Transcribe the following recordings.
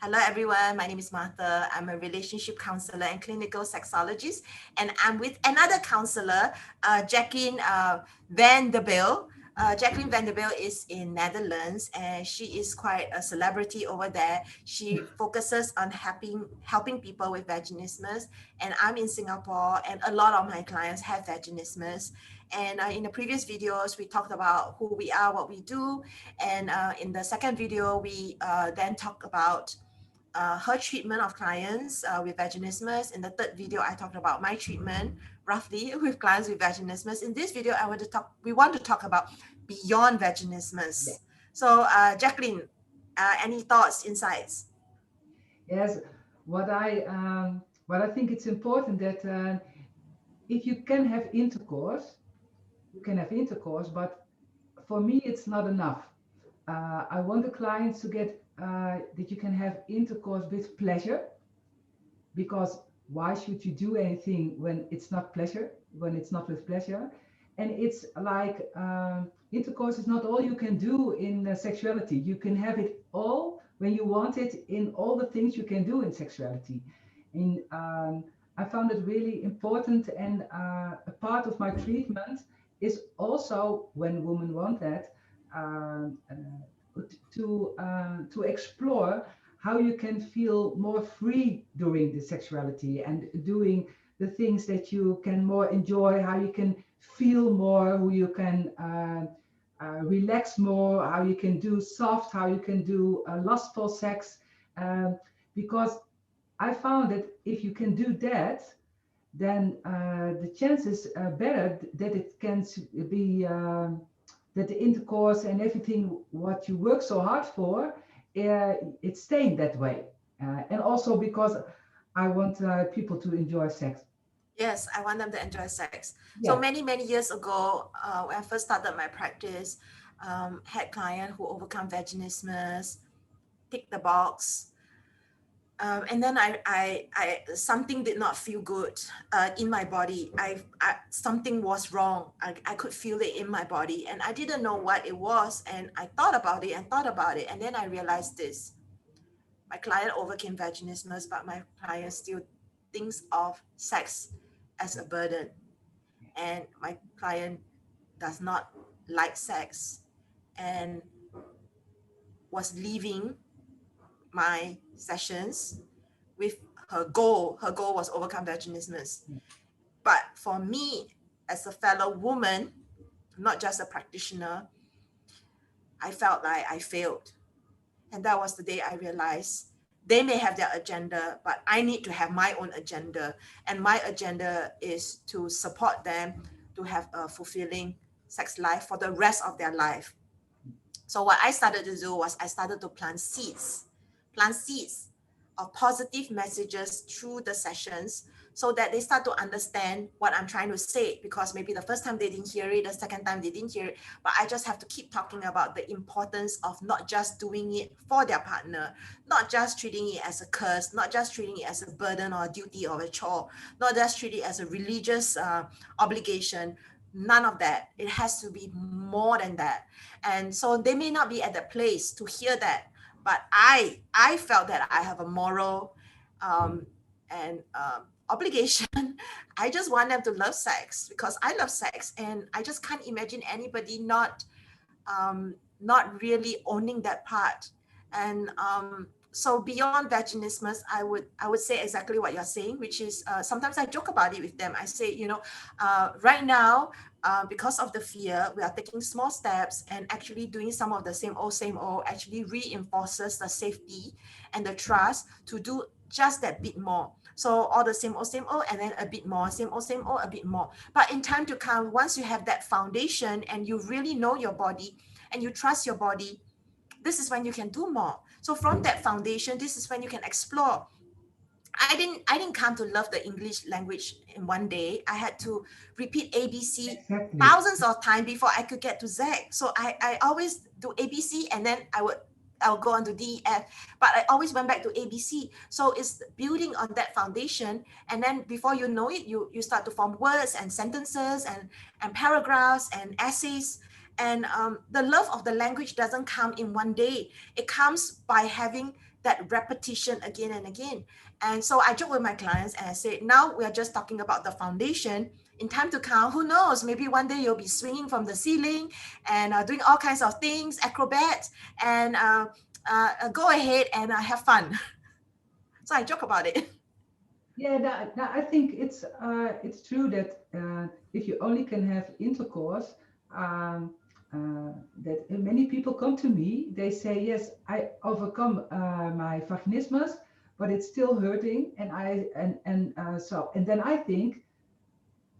Hello, everyone. My name is Martha. I'm a relationship counselor and clinical sexologist, and I'm with another counselor, Jacqueline Vanderbilt. Jacqueline Vanderbilt is in Netherlands, and she is quite a celebrity over there. She focuses on helping people with vaginismus, and I'm in Singapore, and a lot of my clients have vaginismus. And in the previous videos, we talked about who we are, what we do, and in the second video, we then talk about her treatment of clients with vaginismus. In the third video, I talked about my treatment roughly with clients with vaginismus. In this video, we want to talk about beyond vaginismus. So Jacqueline, any thoughts, insights? Yes, what I think it's important that if you can have intercourse, you can have intercourse, but for me it's not enough. I want the clients to get that you can have intercourse with pleasure, because why should you do anything when it's not pleasure, when it's not with pleasure? And it's like intercourse is not all you can do in sexuality. You can have it all when you want it in all the things you can do in sexuality. And I found it really important, and a part of my treatment is also, when women want that, to explore how you can feel more free during the sexuality and doing the things that you can more enjoy, how you can feel more, how you can relax more, how you can do soft, how you can do lustful sex. Um, because I found that if you can do that, then the chances are better that it can be that the intercourse and everything what you work so hard for, it's staying that way. And also because I want people to enjoy sex. Yes, I want them to enjoy sex. So Yeah. many years ago, when I first started my practice, had client who overcome vaginismus, tick the box, and then something did not feel good in my body. Something was wrong. I could feel it in my body, and I didn't know what it was. And I thought about it and thought about it, and then I realized this: my client overcame vaginismus, but my client still thinks of sex as a burden, and my client does not like sex, and was leaving my sessions with her goal. Her goal was overcome vaginismus. But for me, as a fellow woman, not just a practitioner, I felt like I failed. And that was the day I realized they may have their agenda, but I need to have my own agenda. And my agenda is to support them to have a fulfilling sex life for the rest of their life. So what I started to do was I started to plant seeds of positive messages through the sessions, so that they start to understand what I'm trying to say, because maybe the first time they didn't hear it, the second time they didn't hear it, but I just have to keep talking about the importance of not just doing it for their partner, not just treating it as a curse, not just treating it as a burden or a duty or a chore, not just treat it as a religious obligation. None of that. It has to be more than that. And so they may not be at that place to hear that, but I felt that I have a moral and obligation. I just want them to love sex because I love sex, and I just can't imagine anybody not really owning that part. And so beyond vaginismus, I would say exactly what you're saying, which is sometimes I joke about it with them. I say, right now, because of the fear, we are taking small steps, and actually doing some of the same old actually reinforces the safety and the trust to do just that bit more. So all the same old, and then a bit more, same old, a bit more. But in time to come, once you have that foundation and you really know your body and you trust your body, this is when you can do more. So from that foundation, this is when you can explore. I didn't come to love the English language in one day. I had to repeat ABC Exactly. thousands of times before I could get to Z. So I always do ABC, and then I'll go on to DEF, but I always went back to ABC. So it's building on that foundation, and then before you know it, you start to form words and sentences and paragraphs and essays, And the love of the language doesn't come in one day. It comes by having that repetition again and again. And so I joke with my clients and I say, now we are just talking about the foundation. In time to come, who knows? Maybe one day you'll be swinging from the ceiling and doing all kinds of things, acrobats, and go ahead and have fun. So I joke about it. Yeah, I think it's true that if you only can have intercourse, um, that many people come to me. They say, yes, I overcome my vaginismus, but it's still hurting, and then I think,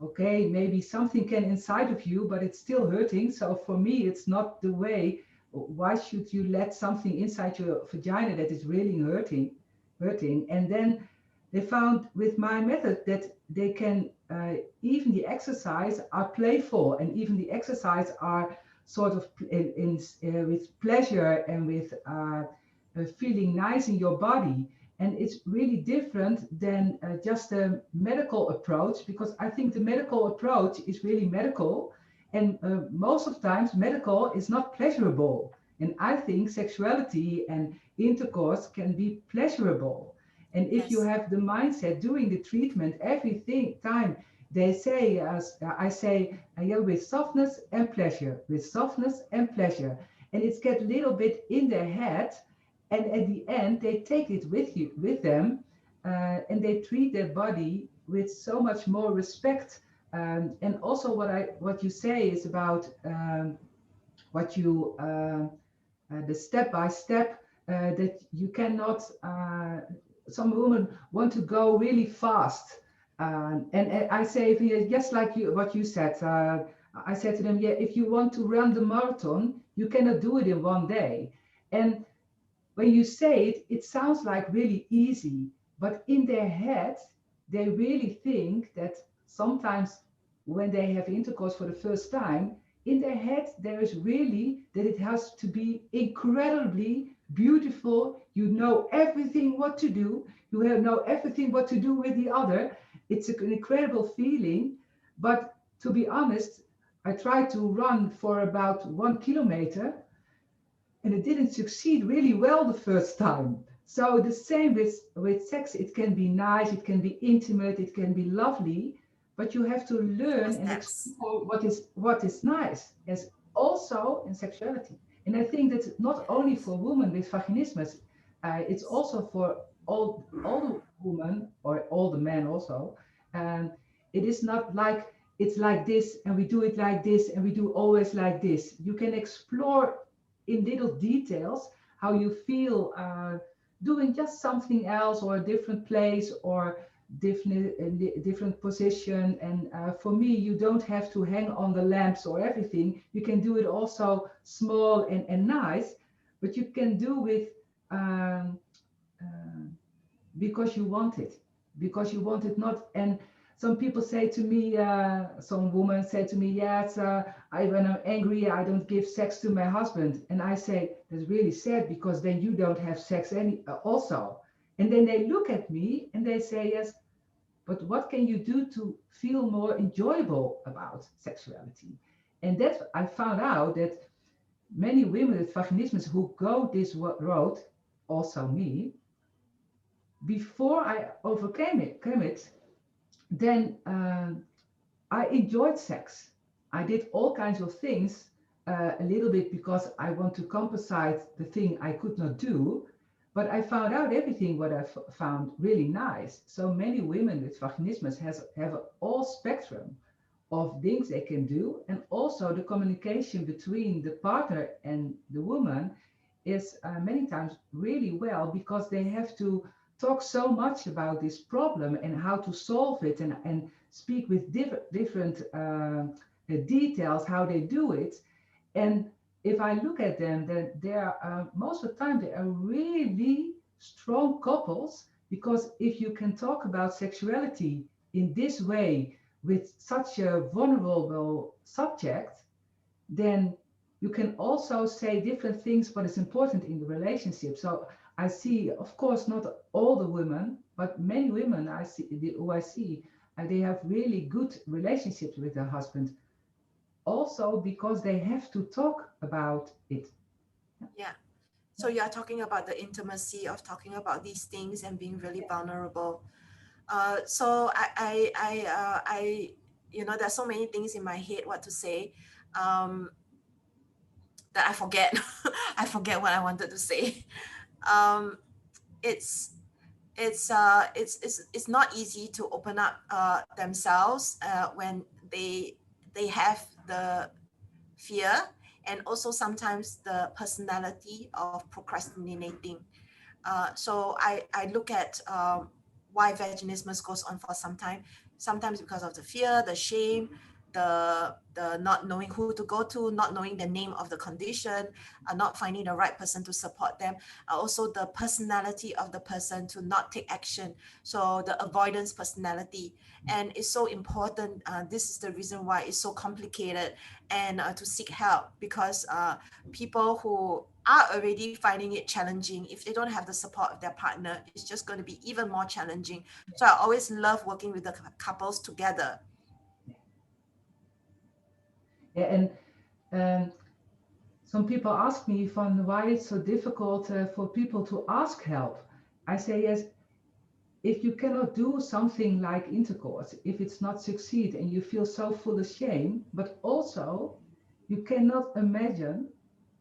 okay, maybe something can inside of you, but it's still hurting. So for me, it's not the way. Why should you let something inside your vagina that is really hurting? And then they found with my method that they can even the exercise are playful, and even the exercise are sort of with pleasure and with feeling nice in your body. And it's really different than just a medical approach, because I think the medical approach is really medical, and most of times medical is not pleasurable. And I think sexuality and intercourse can be pleasurable. And if you Yes. have the mindset during the treatment, everything time they say, as I say, yeah, with softness and pleasure, with softness and pleasure, and it's get a little bit in their head, and at the end they take it with them, and they treat their body with so much more respect. And also what you say is about what you the step by step, that you cannot some women want to go really fast, and I say, just like you, what you said, I said to them, yeah, if you want to run the marathon, you cannot do it in one day. And when you say it, it sounds like really easy, but in their head, they really think that sometimes when they have intercourse for the first time, in their head, there is really that it has to be incredibly beautiful. You know everything what to do. You have know everything what to do with the other. It's an incredible feeling. But to be honest, I tried to run for about 1 kilometer, and it didn't succeed really well the first time. So the same with sex, it can be nice, it can be intimate, it can be lovely, but you have to Small learn and steps. explore what is nice, as also in sexuality. And I think that's not only Yes. for women with vaginismus, it's also for all the women or all the men also. And it is not like it's like this and we do it like this and we do always like this. You can explore in little details how you feel doing just something else, or a different place, or different position. And for me, you don't have to hang on the lamps or everything. You can do it also small and nice, but you can do with um, uh, because you want it, because you want it not. And some people say to me, some women say to me, yes, when I'm angry, I don't give sex to my husband. And I say, that's really sad, because then you don't have sex also. And then they look at me and they say, yes, but what can you do to feel more enjoyable about sexuality? And that I found out that many women with vaginismus who go this road, also me, before I overcame it, then I enjoyed sex. I did all kinds of things, a little bit because I want to compensate the thing I could not do. But I found out everything what I found really nice. So many women with vaginismus have all spectrum of things they can do, and also the communication between the partner and the woman is many times really well, because they have to talk so much about this problem and how to solve it, and speak with different details how they do it. And if I look at them, then they are most of the time they are really strong couples, because if you can talk about sexuality in this way with such a vulnerable subject, then you can also say different things what is important in the relationship. So I see, of course, not all the women, but many women who I see, they have really good relationships with their husband. also because they have to talk about it. Yeah. So you are talking about the intimacy of talking about these things and being really vulnerable. So there's so many things in my head what to say, um, that I forget. I forget what I wanted to say. Um, it's it's not easy to open up themselves when they have the fear, and also sometimes the personality of procrastinating. So I look at why vaginismus goes on for some time. Sometimes because of the fear, the shame, the not knowing who to go to, not knowing the name of the condition, not finding the right person to support them. Also the personality of the person to not take action. So the avoidance personality, and it's so important. This is the reason why it's so complicated, and to seek help, because people who are already finding it challenging, if they don't have the support of their partner, it's just going to be even more challenging. So I always love working with the couples together. Yeah, and um, some people ask me from why it's so difficult for people to ask help. I say yes, if you cannot do something like intercourse, if it's not succeed and you feel so full of shame, but also you cannot imagine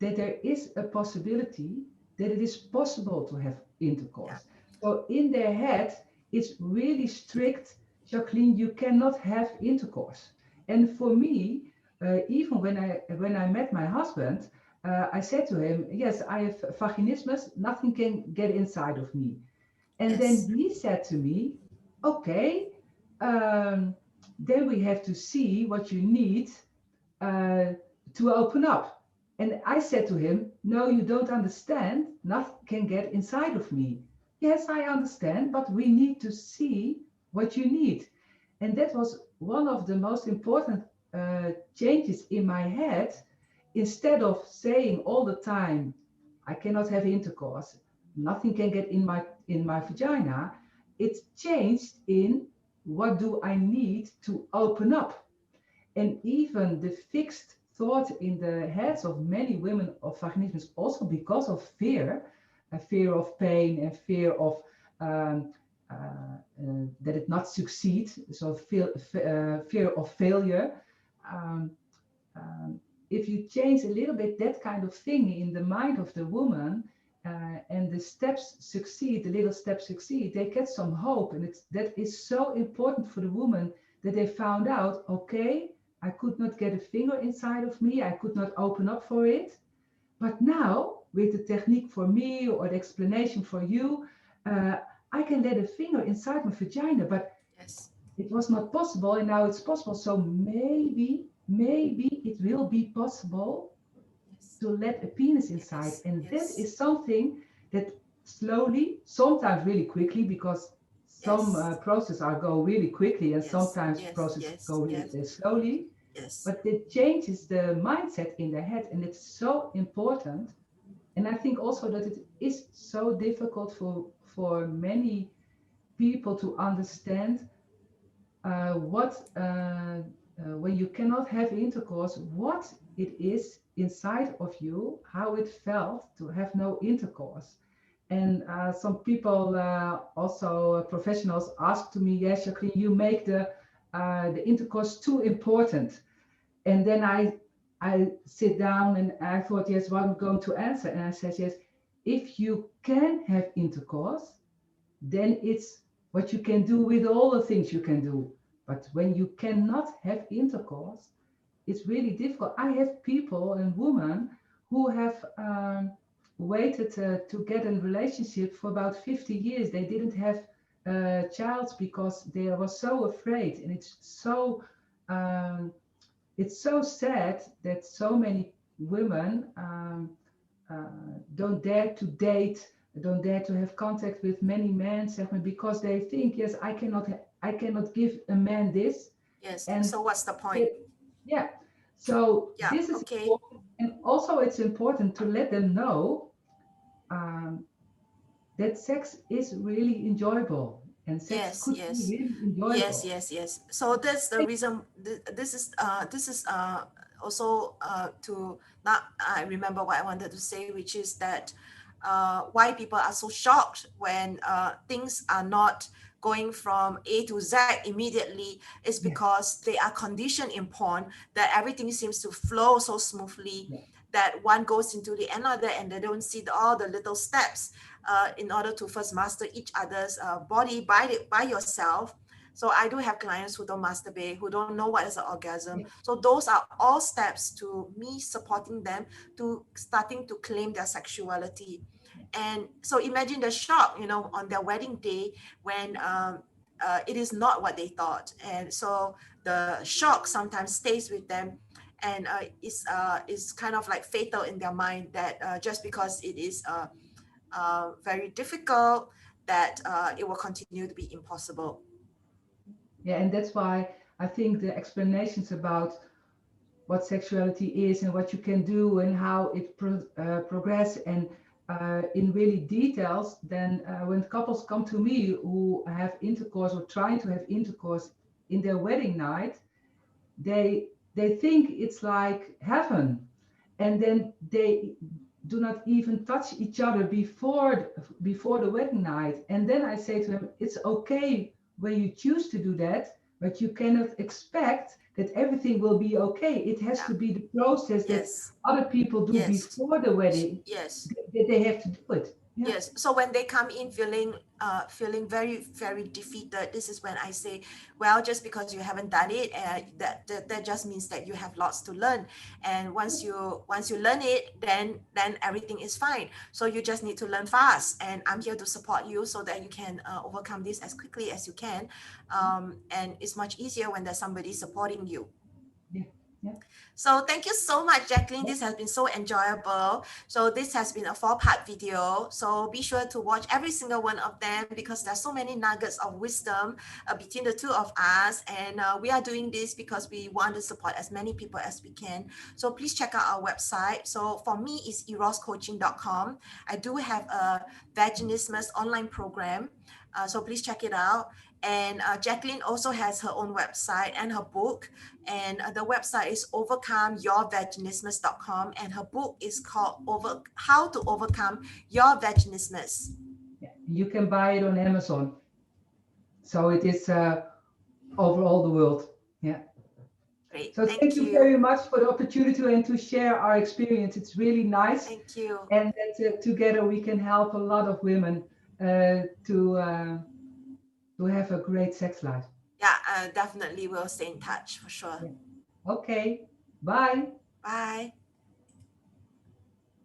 that there is a possibility that it is possible to have Yeah. intercourse. So in their head, it's really strict, Jacqueline, you cannot have intercourse. And for me, even when I met my husband, I said to him, yes, I have vaginismus, nothing can get inside of me. And then Yes. he said to me, okay, um, then we have to see what you need uh, to open up. And I said to him, no, you don't understand. Nothing can get inside of me. Yes, I understand, but we need to see what you need. And that was one of the most important changes in my head. Instead of saying all the time, I cannot have intercourse, nothing can get in my vagina, it changed in what do I need to open up. And even the fixed thought in the heads of many women of vaginismus, also because of fear, a fear of pain and fear of um, that it not succeed, so fear of failure. Um, if you change a little bit that kind of thing in the mind of the woman, and the steps succeed, the little steps succeed, they get some hope. And that is so important for the woman, that they found out, okay, I could not get a finger inside of me, I could not open up for it. But now, with the technique for me or the explanation for you, uh, I can let a finger inside my vagina. But Yes. it was not possible, and now it's possible. So maybe it will be possible Yes. to let a penis inside. Yes. And that Yes. is something that slowly, sometimes really quickly, because some Yes. processes are go really quickly and Yes. sometimes Yes. processes Yes. go really Yes. slowly. Yes. But it changes the mindset in the head, and it's so important. And I think also that it is so difficult for many people to understand what when you cannot have intercourse, what it is inside of you, how it felt to have no intercourse. And some people, also professionals, ask to me, yes, Jacqueline, you make the intercourse too important. And then I sit down and I thought, yes, what I'm going to answer. And I said, yes, if you can have intercourse, then it's what you can do with all the things you can do. But when you cannot have intercourse, it's really difficult. I have people and women who have waited to get a relationship for about 50 years. They didn't have a child because they were so afraid. And um, it's so sad that so many women don't dare to date, don't dare to have contact with many men, because they think, yes, I cannot give a man this. Yes. And So what's the point? it, yeah, so Yeah. this is Okay. important. And also it's important to let them know um, that sex is really enjoyable, and sex Yes. could be Yes. really Yes. enjoyable. Yes. Yes. So that's the reason. This is also to not, I remember what I wanted to say, which is that why people are so shocked when things are not going from A to Z immediately is Yeah, because they are conditioned in porn that everything seems to flow so smoothly, yeah, that one goes into the another and they don't see all the little steps in order to first master each other's body by yourself. So I do have clients who don't masturbate, who don't know what is an orgasm. yeah, So those are all steps to me supporting them to starting to claim their sexuality. And so imagine the shock, on their wedding day when it is not what they thought. And so the shock sometimes stays with them, and is kind of like fatal in their mind, that just because it is very difficult, that it will continue to be impossible. yeah. And that's why I think the explanations about what sexuality is and what you can do and how it progress and in really details, then when couples come to me who have intercourse or trying to have intercourse in their wedding night, they think it's like heaven, and then they do not even touch each other before the wedding night. And then I say to them, it's okay when you choose to do that, but you cannot expect that everything will be okay. It has Yeah. to be the process that Yes. other people do Yes. before the wedding, Yes. that they have to do it. Yeah, Yes. So when they come in feeling very, very defeated, this is when I say, well, just because you haven't done it, that just means that you have lots to learn. And once you learn it, then everything is fine. So you just need to learn fast, and I'm here to support you so that you can overcome this as quickly as you can. And it's much easier when there's somebody supporting you. yeah, yeah. So thank you so much, Jacqueline. Yeah. This has been so enjoyable. So this has been a 4-part video. So be sure to watch every single one of them, because there's so many nuggets of wisdom between the two of us. And we are doing this because we want to support as many people as we can. So please check out our website. So for me, it's eroscoaching.com. I do have a Vaginismus online program. So please check it out. And Jacqueline also has her own website and her book. And the website is overcomeyourvaginismus.com. And her book is called How to Overcome Your Vaginismus. Yeah. You can buy it on Amazon, so it is over all the world. Yeah. Great. So thank Thank you you. very much for the opportunity and to share our experience. It's really nice, Thank you. and that together we can help a lot of women to have a great sex life. Yeah, definitely we'll stay in touch for sure. Yeah. Okay. Bye. Bye.